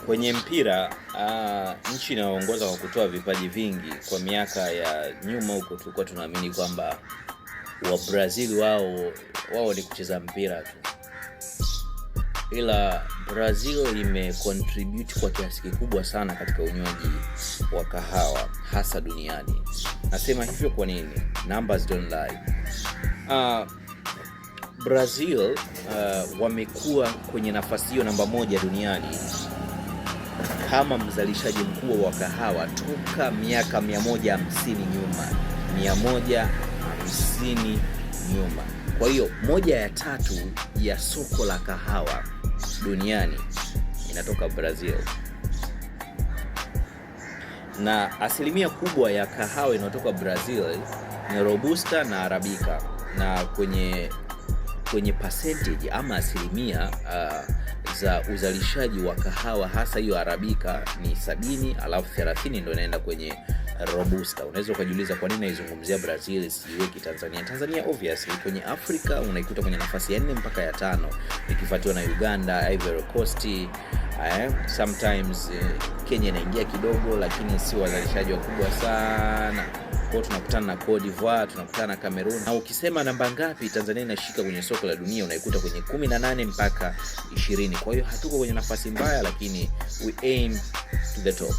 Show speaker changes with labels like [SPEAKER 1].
[SPEAKER 1] Kwenye mpira nchi inayoongoza kwa kutoa vipaji vingi kwa miaka ya nyuma huko, tulikuwa tunaamini kwamba wa Brazil wao ni kucheza mpira tu, ila Brazil imecontribute kwa kiasi kikubwa sana katika unywaji wa kahawa hasa duniani. Nasema hivyo kwa nini? Numbers don't lie. Brazil wamekuwa kwenye nafasi hiyo namba 1 duniani kama mzalishaji mkubwa wa kahawa toka miaka 150 nyuma. 150 nyuma. Kwa hiyo 1/3 ya soko la kahawa duniani inatoka Brazil. Na asilimia kubwa ya kahawa inayotoka Brazil ni Robusta na Arabica. Na kwenye percentage ama asilimia za uzalishaji wa kahawa hasa hiyo Arabica ni 70, alafu 30 ndio inaenda kwenye Robusta. Unaweza kujiuliza kwa nini naizungumzia Brazil siweki Tanzania. Tanzania obviously kwenye Afrika unaikuta kwenye nafasi ya 4 mpaka ya 5, ikifuatiwa na Uganda, Ivory Coast, sometimes Kenya inaingia kidogo, lakini si wazalishaji wakubwa sana. Kwa tunakutana na Cote d'Ivoire, tunakutana na Cameroon. Na ukisema namba ngapi Tanzania inashika kwenye soko la dunia, unaikuta kwenye 18 mpaka 20. Kwa hiyo hatuko kwenye nafasi mbaya, lakini we aim to the top.